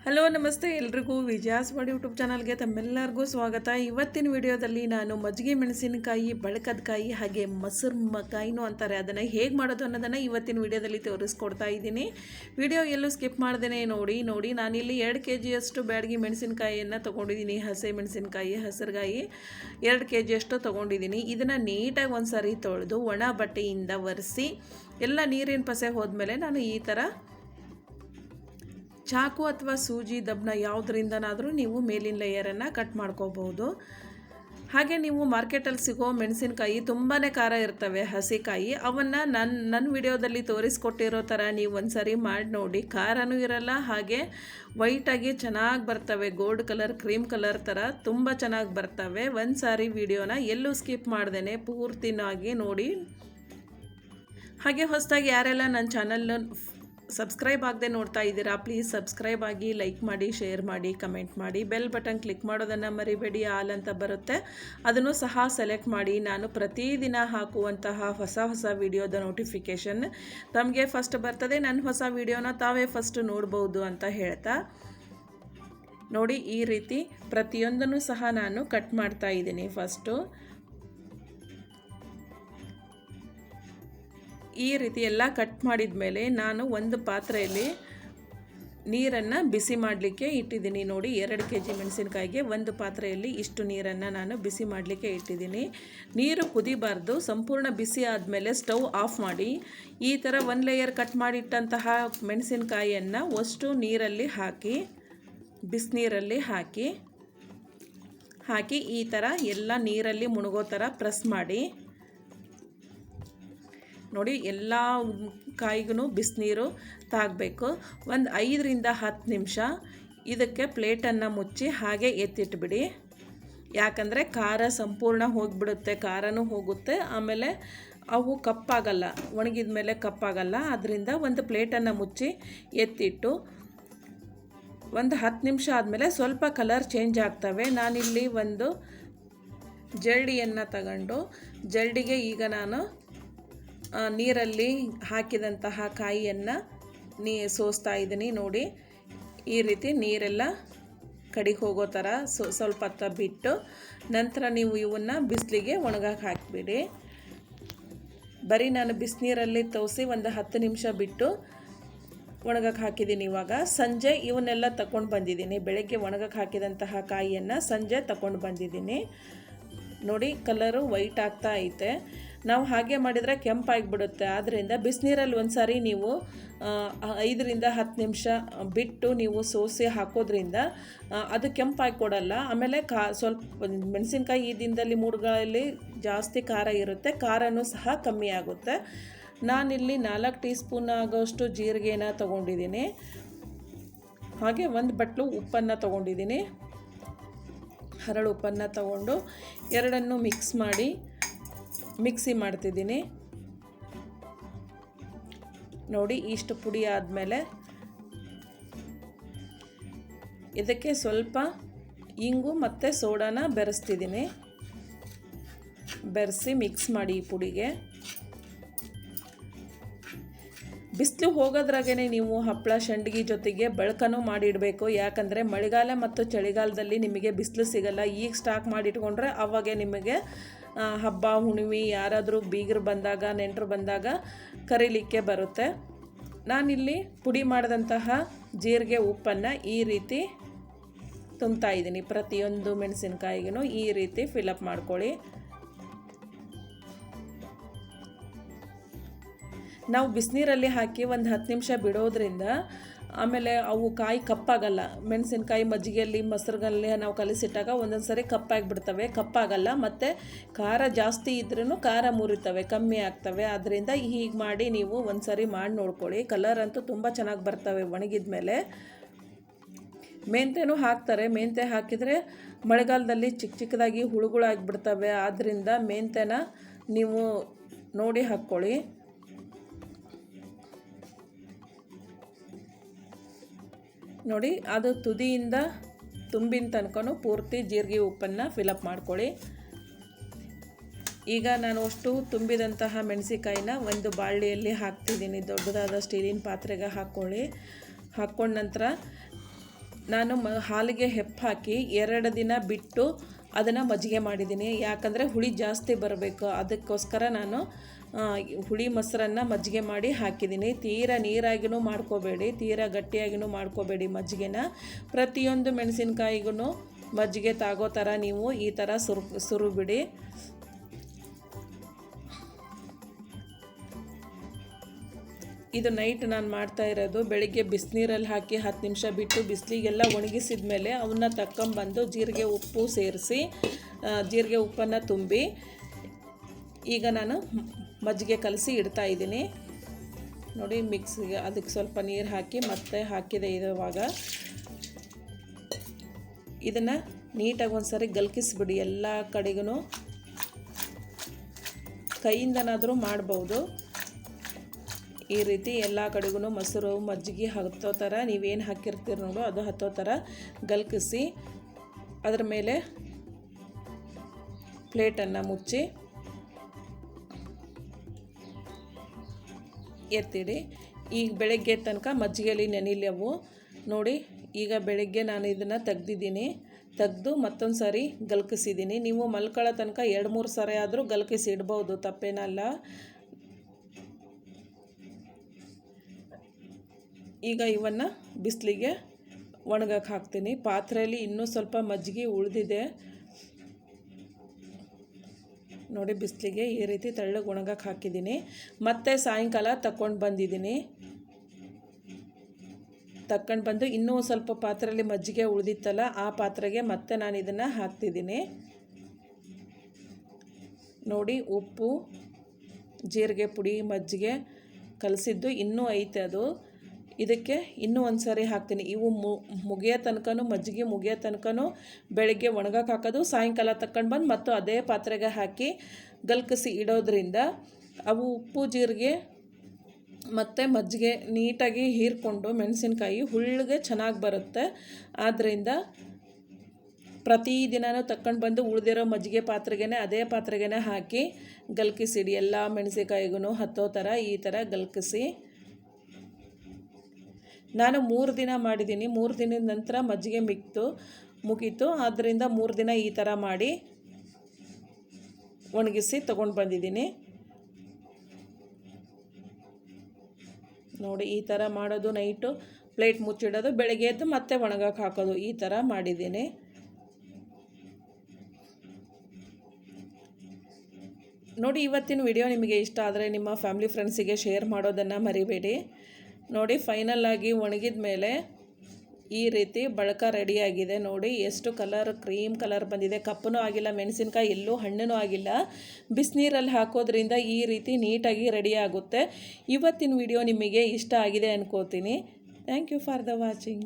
Hello ನಮಸ್ತೆ ಎಲ್ರಿಗೂ ವಿಜಯಾಸ್ ಮಾಡಿ ಯೂಟ್ಯೂಬ್ ಚಾನಲ್ಗೆ ತಮ್ಮೆಲ್ಲರಿಗೂ ಸ್ವಾಗತ. ಇವತ್ತಿನ ವಿಡಿಯೋದಲ್ಲಿ ನಾನು ಮಜ್ಜಿಗೆ ಮೆಣಸಿನಕಾಯಿ, ಬಳಕದ ಕಾಯಿ ಹಾಗೆ ಮೊಸರು ಕಾಯಿನೂ ಅಂತಾರೆ, ಅದನ್ನು ಹೇಗೆ ಮಾಡೋದು ಅನ್ನೋದನ್ನು ಇವತ್ತಿನ ವಿಡಿಯೋದಲ್ಲಿ ತೋರಿಸ್ಕೊಡ್ತಾ ಇದ್ದೀನಿ. ವಿಡಿಯೋ ಎಲ್ಲೂ ಸ್ಕಿಪ್ ಮಾಡ್ದೇನೆ ನೋಡಿ. ನಾನಿಲ್ಲಿ 2 kg ಬ್ಯಾಡಗಿ ಮೆಣಸಿನಕಾಯಿಯನ್ನು ತೊಗೊಂಡಿದ್ದೀನಿ. ಹಸಿ ಮೆಣಸಿನಕಾಯಿ, ಹಸಿರುಗಾಯಿ 2 kg ತೊಗೊಂಡಿದ್ದೀನಿ. ಇದನ್ನು ನೀಟಾಗಿ ಒಂದು ಸಾರಿ ತೊಳೆದು ಒಣ ಬಟ್ಟೆಯಿಂದ ಒರೆಸಿ ಎಲ್ಲ ನೀರಿನ ಪಸೆ ಹೋದ್ಮೇಲೆ ನಾನು ಈ ಥರ ಚಾಕು ಅಥವಾ ಸೂಜಿ ದಬ್ನ ಯಾವುದರಿಂದನಾದರೂ ನೀವು ಮೇಲಿನ ಲೇಯರನ್ನು ಕಟ್ ಮಾಡ್ಕೋಬೋದು. ಹಾಗೆ ನೀವು ಮಾರ್ಕೆಟಲ್ಲಿ ಸಿಗೋ ಮೆಣಸಿನಕಾಯಿ ತುಂಬಾ ಖಾರ ಇರ್ತವೆ, ಹಸಿಕಾಯಿ. ಅವನ್ನು ನನ್ನ ವಿಡಿಯೋದಲ್ಲಿ ತೋರಿಸ್ಕೊಟ್ಟಿರೋ ಥರ ನೀವು ಒಂದು ಸಾರಿ ಮಾಡಿ ನೋಡಿ. ಖಾರನೂ ಇರಲ್ಲ, ಹಾಗೆ ವೈಟಾಗಿ ಚೆನ್ನಾಗಿ ಬರ್ತವೆ. ಗೋಲ್ಡ್ ಕಲರ್, ಕ್ರೀಮ್ ಕಲರ್ ಥರ ತುಂಬ ಚೆನ್ನಾಗಿ ಬರ್ತವೆ. ಒಂದು ಸಾರಿ ವಿಡಿಯೋನ ಎಲ್ಲೂ ಸ್ಕಿಪ್ ಮಾಡ್ದೇನೆ ಪೂರ್ತಿನಾಗಿ ನೋಡಿ. ಹಾಗೆ ಹೊಸದಾಗಿ ಯಾರೆಲ್ಲ ನನ್ನ ಚಾನಲ್ನ ಸಬ್ಸ್ಕ್ರೈಬ್ ಆಗದೆ ನೋಡ್ತಾ ಇದ್ದೀರಾ, ಪ್ಲೀಸ್ ಸಬ್ಸ್ಕ್ರೈಬ್ ಆಗಿ, ಲೈಕ್ ಮಾಡಿ, ಶೇರ್ ಮಾಡಿ, ಕಮೆಂಟ್ ಮಾಡಿ. ಬೆಲ್ ಬಟನ್ ಕ್ಲಿಕ್ ಮಾಡೋದನ್ನು ಮರಿಬೇಡಿ. ಆಲ್ ಅಂತ ಬರುತ್ತೆ, ಅದನ್ನು ಸಹ ಸೆಲೆಕ್ಟ್ ಮಾಡಿ. ನಾನು ಪ್ರತಿದಿನ ಹಾಕುವಂತಹ ಹೊಸ ವಿಡಿಯೋದ ನೋಟಿಫಿಕೇಷನ್ ತಮಗೆ ಫಸ್ಟ್ ಬರ್ತದೆ. ನನ್ನ ಹೊಸ ವಿಡಿಯೋನ ತಾವೇ ಫಸ್ಟ್ ನೋಡ್ಬೋದು ಅಂತ ಹೇಳ್ತಾ ನೋಡಿ, ಈ ರೀತಿ ಪ್ರತಿಯೊಂದನ್ನು ಸಹ ನಾನು ಕಟ್ ಮಾಡ್ತಾ ಇದ್ದೀನಿ. ಫಸ್ಟು ಈ ರೀತಿ ಎಲ್ಲ ಕಟ್ ಮಾಡಿದ ಮೇಲೆ ನಾನು ಒಂದು ಪಾತ್ರೆಯಲ್ಲಿ ನೀರನ್ನು ಬಿಸಿ ಮಾಡಲಿಕ್ಕೆ ಇಟ್ಟಿದ್ದೀನಿ. ನೋಡಿ, 2 kg ಮೆಣಸಿನಕಾಯಿಗೆ ಒಂದು ಪಾತ್ರೆಯಲ್ಲಿ ಇಷ್ಟು ನೀರನ್ನು ನಾನು ಬಿಸಿ ಮಾಡಲಿಕ್ಕೆ ಇಟ್ಟಿದ್ದೀನಿ. ನೀರು ಕುದಿಬಾರ್ದು, ಸಂಪೂರ್ಣ ಬಿಸಿ ಆದಮೇಲೆ ಸ್ಟವ್ ಆಫ್ ಮಾಡಿ ಈ ಥರ 1 ಲೇಯರ್ ಕಟ್ ಮಾಡಿಟ್ಟಂತಹ ಮೆಣಸಿನಕಾಯಿಯನ್ನು ಅಷ್ಟು ನೀರಲ್ಲಿ ಹಾಕಿ, ಬಿಸಿನೀರಲ್ಲಿ ಹಾಕಿ ಈ ಥರ ಎಲ್ಲ ನೀರಲ್ಲಿ ಮುಳುಗೋ ಥರ ಪ್ರೆಸ್ ಮಾಡಿ. ನೋಡಿ, ಎಲ್ಲ ಕಾಯಿಗೂ ಬಿಸಿನೀರು ತಾಗಬೇಕು. ಒಂದು 5 ರಿಂದ 10 ನಿಮಿಷ ಇದಕ್ಕೆ ಪ್ಲೇಟನ್ನು ಮುಚ್ಚಿ ಹಾಗೆ ಎತ್ತಿಟ್ಬಿಡಿ. ಯಾಕಂದರೆ ಖಾರ ಸಂಪೂರ್ಣ ಹೋಗಿಬಿಡುತ್ತೆ, ಖಾರನೂ ಹೋಗುತ್ತೆ, ಆಮೇಲೆ ಅವು ಕಪ್ಪಾಗಲ್ಲ, ಒಣಗಿದ ಮೇಲೆ ಕಪ್ಪಾಗಲ್ಲ. ಅದರಿಂದ ಒಂದು ಪ್ಲೇಟನ್ನು ಮುಚ್ಚಿ ಎತ್ತಿಟ್ಟು ಒಂದು 10 ನಿಮಿಷ ಆದಮೇಲೆ ಸ್ವಲ್ಪ ಕಲರ್ ಚೇಂಜ್ ಆಗ್ತವೆ. ನಾನಿಲ್ಲಿ ಒಂದು ಜರಡಿಯನ್ನು ತಗೊಂಡು ಜರಡಿಗೆ ಈಗ ನಾನು ನೀರಲ್ಲಿ ಹಾಕಿದಂತಹ ಕಾಯಿಯನ್ನು ಸೋಸ್ತಾ ಇದ್ದೀನಿ. ನೋಡಿ, ಈ ರೀತಿ ನೀರೆಲ್ಲ ಕಡಿಗೆ ಹೋಗೋ ಥರ ಸ್ವಲ್ಪ ಹೊತ್ತು ಬಿಟ್ಟು ನಂತರ ನೀವು ಇವನ್ನು ಬಿಸಿಲಿಗೆ ಒಣಗಕ್ಕೆ ಹಾಕಿಬಿಡಿ. ಬರೀ ನಾನು ಬಿಸಿನೀರಲ್ಲಿ ತೋರಿಸಿ ಒಂದು 10 ನಿಮಿಷ ಬಿಟ್ಟು ಒಣಗಕ್ಕೆ ಹಾಕಿದ್ದೀನಿ. ಇವಾಗ ಸಂಜೆ ಇವನ್ನೆಲ್ಲ ತಗೊಂಡು ಬಂದಿದ್ದೀನಿ. ಬೆಳಗ್ಗೆ ಒಣಗಕ್ಕೆ ಹಾಕಿದಂತಹ ಕಾಯಿಯನ್ನು ಸಂಜೆ ತಗೊಂಡು ಬಂದಿದ್ದೀನಿ. ನೋಡಿ, ಕಲರು ವೈಟ್ ಆಗ್ತಾ ಐತೆ. ನಾವು ಹಾಗೆ ಮಾಡಿದರೆ ಕೆಂಪಾಗಿಬಿಡುತ್ತೆ. ಆದ್ದರಿಂದ ಬಿಸಿನೀರಲ್ಲಿ ಒಂದು ಸಾರಿ ನೀವು 5 ರಿಂದ 10 ನಿಮಿಷ ಬಿಟ್ಟು ನೀವು ಸೋಸಿ ಹಾಕೋದ್ರಿಂದ ಅದು ಕೆಂಪಾಗಿ ಕೊಡಲ್ಲ. ಆಮೇಲೆ ಸ್ವಲ್ಪ ಮೆಣಸಿನ್ಕಾಯಿ ಈ ದಿನದಲ್ಲಿ ಮೂಡುಗಳಲ್ಲಿ ಜಾಸ್ತಿ ಖಾರ ಇರುತ್ತೆ, ಖಾರನೂ ಸಹ ಕಮ್ಮಿ ಆಗುತ್ತೆ. ನಾನಿಲ್ಲಿ 4 ಟೀ ಸ್ಪೂನ್ ಆಗೋಷ್ಟು ಜೀರಿಗೆನ ತೊಗೊಂಡಿದ್ದೀನಿ. ಹಾಗೆ 1 ಬಟ್ಲು ಉಪ್ಪನ್ನು ತೊಗೊಂಡಿದ್ದೀನಿ. ಹರಳು ಉಪ್ಪನ್ನು ತಗೊಂಡು ಎರಡನ್ನು ಮಿಕ್ಸ್ ಮಾಡಿ ಮಿಕ್ಸಿ ಮಾಡ್ತಿದ್ದೀನಿ. ನೋಡಿ, ಇಷ್ಟು ಪುಡಿ ಆದಮೇಲೆ ಇದಕ್ಕೆ ಸ್ವಲ್ಪ ಇಂಗು ಮತ್ತು ಸೋಡಾನ ಬೆರೆಸ್ತಿದ್ದೀನಿ. ಬೆರೆಸಿ ಮಿಕ್ಸ್ ಮಾಡಿ ಈ ಪುಡಿಗೆ. ಬಿಸಿಲು ಹೋಗೋದ್ರಾಗೇ ನೀವು ಹಪ್ಪಳ ಸಂಡಿಗೆ ಜೊತೆಗೆ ಬೆಳಕನ್ನು ಮಾಡಿಡಬೇಕು. ಯಾಕಂದರೆ ಮಳೆಗಾಲ ಮತ್ತು ಚಳಿಗಾಲದಲ್ಲಿ ನಿಮಗೆ ಬಿಸಿಲು ಸಿಗಲ್ಲ. ಈಗ ಸ್ಟಾಕ್ ಮಾಡಿಟ್ಕೊಂಡ್ರೆ ಅವಾಗೆ ನಿಮಗೆ ಹಬ್ಬ ಹುಣ್ಣಿಮೆ ಯಾರಾದರೂ ಬೀಗರು ಬಂದಾಗ, ನೆಂಟರು ಬಂದಾಗ ಕರೀಲಿಕ್ಕೆ ಬರುತ್ತೆ. ನಾನಿಲ್ಲಿ ಪುಡಿ ಮಾಡಿದಂತಹ ಜೀರಿಗೆ ಉಪ್ಪನ್ನು ಈ ರೀತಿ ತುಂಬ್ತಾ ಇದ್ದೀನಿ. ಪ್ರತಿಯೊಂದು ಮೆಣಸಿನಕಾಯಿಗೂ ಈ ರೀತಿ ಫಿಲಪ್ ಮಾಡ್ಕೊಳ್ಳಿ. ನಾವು ಬಿಸಿನೀರಲ್ಲಿ ಹಾಕಿ ಒಂದು 10 ನಿಮಿಷ ಬಿಡೋದ್ರಿಂದ ಆಮೇಲೆ ಅವು ಕಾಯಿ ಕಪ್ಪಾಗಲ್ಲ. ಮೆಣಸಿನಕಾಯಿ ಮಜ್ಜಿಗೆಯಲ್ಲಿ, ಮೊಸರುಗಲ್ಲಿ ನಾವು ಕಲಿಸಿಟ್ಟಾಗ ಒಂದೊಂದು ಸರಿ ಕಪ್ಪಾಗಿಬಿಡ್ತವೆ, ಕಪ್ಪಾಗಲ್ಲ. ಮತ್ತು ಖಾರ ಜಾಸ್ತಿ ಇದ್ರೂ ಖಾರ ಮುರಿತವೆ, ಕಮ್ಮಿ ಆಗ್ತವೆ. ಆದ್ದರಿಂದ ಹೀಗೆ ಮಾಡಿ ನೀವು ಒಂದು ಸಾರಿ ಮಾಡಿ ನೋಡ್ಕೊಳ್ಳಿ. ಕಲರ್ ಅಂತೂ ತುಂಬ ಚೆನ್ನಾಗಿ ಬರ್ತವೆ ಒಣಗಿದ ಮೇಲೆ. ಮೆಂತ್ಯನೂ ಹಾಕ್ತಾರೆ. ಮೆಂತ್ಯ ಹಾಕಿದರೆ ಮಳೆಗಾಲದಲ್ಲಿ ಚಿಕ್ಕದಾಗಿ ಹುಳುಗಳಾಗಿಬಿಡ್ತವೆ. ಆದ್ದರಿಂದ ಮೆಂತ್ಯನ ನೀವು ನೋಡಿ ಹಾಕ್ಕೊಳ್ಳಿ. ನೋಡಿ, ಅದು ತುದಿಯಿಂದ ತುಂಬಿನ ತನಕನೂ ಪೂರ್ತಿ ಜೀರಿಗೆ ಉಪ್ಪನ್ನು ಫಿಲಪ್ ಮಾಡ್ಕೊಳ್ಳಿ. ಈಗ ನಾನು ಅಷ್ಟು ತುಂಬಿದಂತಹ ಮೆಣಸಿಕಾಯಿನ ಒಂದು ಬಾಳಿಯಲ್ಲಿ ಹಾಕ್ತಿದ್ದೀನಿ. ದೊಡ್ಡದಾದ ಸ್ಟೀಲಿನ ಪಾತ್ರೆಗೆ ಹಾಕ್ಕೊಂಡು ನಂತರ ನಾನು ಹಾಲಿಗೆ ಹೆಪ್ಪು ಹಾಕಿ 2 ದಿನ ಬಿಟ್ಟು ಅದನ್ನು ಮಜ್ಜಿಗೆ ಮಾಡಿದ್ದೀನಿ. ಯಾಕಂದರೆ ಹುಳಿ ಜಾಸ್ತಿ ಬರಬೇಕು, ಅದಕ್ಕೋಸ್ಕರ ನಾನು ಹುಳಿ ಮೊಸರನ್ನು ಮಜ್ಜಿಗೆ ಮಾಡಿ ಹಾಕಿದ್ದೀನಿ. ತೀರಾ ನೀರಾಗಿನೂ ಮಾಡ್ಕೋಬೇಡಿ, ತೀರಾ ಗಟ್ಟಿಯಾಗಿನೂ ಮಾಡ್ಕೋಬೇಡಿ ಮಜ್ಜಿಗೆನ. ಪ್ರತಿಯೊಂದು ಮೆಣಸಿನ್ಕಾಯಿಗೂ ಮಜ್ಜಿಗೆ ತಾಗೋ ಥರ ನೀವು ಈ ಥರ ಸುರುಬಿಡಿ. ಇದು ನೈಟ್ ನಾನು ಮಾಡ್ತಾ ಇರೋದು. ಬೆಳಿಗ್ಗೆ ಬಿಸಿನೀರಲ್ಲಿ ಹಾಕಿ 10 ನಿಮಿಷ ಬಿಟ್ಟು ಬಿಸಿಲಿಗೆಲ್ಲ ಒಣಗಿಸಿದ ಮೇಲೆ ಅವನ್ನ ತಕ್ಕೊಂಬಂದು ಜೀರಿಗೆ ಉಪ್ಪು ಸೇರಿಸಿ ಜೀರಿಗೆ ಉಪ್ಪನ್ನು ತುಂಬಿ ಈಗ ನಾನು ಮಜ್ಜಿಗೆ ಕಲಸಿ ಇಡ್ತಾ ಇದ್ದೀನಿ. ನೋಡಿ ಮಿಕ್ಸಿಗೆ ಅದಕ್ಕೆ ಸ್ವಲ್ಪ ನೀರು ಹಾಕಿ ಮತ್ತೆ ಹಾಕಿದೆ. ಇರುವಾಗ ಇದನ್ನು ನೀಟಾಗಿ ಒಂದು ಸಾರಿ ಗಲ್ಕಿಸ್ಬಿಡಿ. ಎಲ್ಲ ಕಡೆಗೂ ಕೈಯಿಂದನಾದರೂ ಮಾಡ್ಬೋದು. ಈ ರೀತಿ ಎಲ್ಲ ಕಡೆಗೂ ಮೊಸರು ಮಜ್ಜಿಗೆ ಹತ್ತೋ ಥರ ನೀವೇನು ಹಾಕಿರ್ತೀರ ನೋಡು ಅದು ಹತ್ತೋ ಥರ ಗಲ್ಕಿಸಿ ಅದರ ಮೇಲೆ ಪ್ಲೇಟನ್ನು ಮುಚ್ಚಿ ಎತ್ತಿಡಿ. ಈಗ ಬೆಳಗ್ಗೆ ತನಕ ಮಜ್ಜಿಗೆಯಲ್ಲಿ ನೆನಿಲವು. ನೋಡಿ ಈಗ ಬೆಳಗ್ಗೆ ನಾನು ಇದನ್ನು ತೆಗೆದು ಮತ್ತೊಂದು ಸಾರಿ ಗಲ್ಕಿಸಿದ್ದೀನಿ. ನೀವು ಮಲ್ಕೊಳ್ಳೋ ತನಕ 2-3 ಸಾರಿ ಆದರೂ ಗಲ್ಕಿಸಿ ಇಡ್ಬೋದು, ತಪ್ಪೇನಲ್ಲ. ಈಗ ಇವನ್ನು ಬಿಸಿಲಿಗೆ ಒಣಗಕ್ಕೆ ಹಾಕ್ತೀನಿ. ಪಾತ್ರೆಯಲ್ಲಿ ಇನ್ನೂ ಸ್ವಲ್ಪ ಮಜ್ಜಿಗೆ ಉಳಿದಿದೆ. ನೋಡಿ ಬಿಸಿಲಿಗೆ ಈ ರೀತಿ ತೆಳ್ಳಗೆ ಒಣಗಕ್ಕೆ ಹಾಕಿದ್ದೀನಿ. ಮತ್ತೆ ಸಾಯಂಕಾಲ ತಗೊಂಡು ಬಂದು ಇನ್ನೂ ಸ್ವಲ್ಪ ಪಾತ್ರೆಯಲ್ಲಿ ಮಜ್ಜಿಗೆ ಉಳಿದಿತ್ತಲ್ಲ ಆ ಪಾತ್ರೆಗೆ ಮತ್ತೆ ನಾನು ಇದನ್ನು ಹಾಕ್ತಿದ್ದೀನಿ. ನೋಡಿ ಉಪ್ಪು, ಜೀರಿಗೆ ಪುಡಿ, ಮಜ್ಜಿಗೆ ಕಲಸಿದ್ದು ಇನ್ನೂ ಐತೆ. ಅದು ಇದಕ್ಕೆ ಇನ್ನೂ ಒಂದು ಸಾರಿ ಹಾಕ್ತೀನಿ. ಇವು ಮುಗಿಯೋ ತನಕನೂ ಮಜ್ಜಿಗೆ ಮುಗಿಯೋ ತನಕನೂ ಬೆಳಗ್ಗೆ ಒಣಗಕ್ಕೆ ಹಾಕೋದು, ಸಾಯಂಕಾಲ ತಗೊಂಡು ಬಂದು ಮತ್ತು ಅದೇ ಪಾತ್ರೆಗೆ ಹಾಕಿ ಗಲ್ಕಿಸಿ ಇಡೋದ್ರಿಂದ ಅವು ಉಪ್ಪು ಜೀರಿಗೆ ಮತ್ತು ಮಜ್ಜಿಗೆ ನೀಟಾಗಿ ಹೀರ್ಕೊಂಡು ಮೆಣಸಿನ್ಕಾಯಿ ಹುಳ್ಳಿಗೆ ಚೆನ್ನಾಗಿ ಬರುತ್ತೆ. ಆದ್ದರಿಂದ ಪ್ರತಿದಿನವೂ ತಗೊಂಡು ಬಂದು ಉಳಿದಿರೋ ಮಜ್ಜಿಗೆ ಅದೇ ಪಾತ್ರೆಗೆ ಹಾಕಿ ಗಲ್ಕಿಸಿಡಿ. ಎಲ್ಲ ಮೆಣಸಿನ್ಕಾಯಿಗೂ ಹತ್ತೋ ಥರ ಈ ಥರ ಗಲ್ಕಿಸಿ. ನಾನು 3 ದಿನ ಮಾಡಿದ್ದೀನಿ. 3 ದಿನದ ನಂತರ ಮಜ್ಜಿಗೆ ಮುಗೀತು. ಆದ್ದರಿಂದ 3 ದಿನ ಈ ಥರ ಮಾಡಿ ಒಣಗಿಸಿ ತೊಗೊಂಡು ಬಂದಿದ್ದೀನಿ. ನೋಡಿ ಈ ಥರ ಮಾಡೋದು. ನೈಟು ಪ್ಲೇಟ್ ಮುಚ್ಚಿಡೋದು, ಬೆಳಗ್ಗೆ ಎದ್ದು ಮತ್ತೆ ಒಣಗಕ್ಕೆ ಹಾಕೋದು, ಈ ಥರ ಮಾಡಿದ್ದೀನಿ. ನೋಡಿ ಇವತ್ತಿನ ವಿಡಿಯೋ ನಿಮಗೆ ಇಷ್ಟ ಆದರೆ ನಿಮ್ಮ ಫ್ಯಾಮಿಲಿ ಫ್ರೆಂಡ್ಸಿಗೆ ಶೇರ್ ಮಾಡೋದನ್ನು ಮರಿಬೇಡಿ. ನೋಡಿ ಫೈನಲ್ ಆಗಿ ಒಣಗಿದ ಮೇಲೆ ಈ ರೀತಿ ಬಳಕ ರೆಡಿಯಾಗಿದೆ. ನೋಡಿ ಎಷ್ಟು ಕ್ರೀಮ್ ಕಲರ್ ಬಂದಿದೆ. ಕಪ್ಪನೂ ಆಗಿಲ್ಲ, ಮೆಣಸಿನ್ಕಾಯಿ ಎಲ್ಲೂ ಹಣ್ಣೂ ಆಗಿಲ್ಲ. ಬಿಸಿನೀರಲ್ಲಿ ಹಾಕೋದ್ರಿಂದ ಈ ರೀತಿ ನೀಟಾಗಿ ರೆಡಿ ಆಗುತ್ತೆ. ಇವತ್ತಿನ ವಿಡಿಯೋ ನಿಮಗೆ ಇಷ್ಟ ಆಗಿದೆ ಅನ್ಕೋತೀನಿ. Thank you for the watching.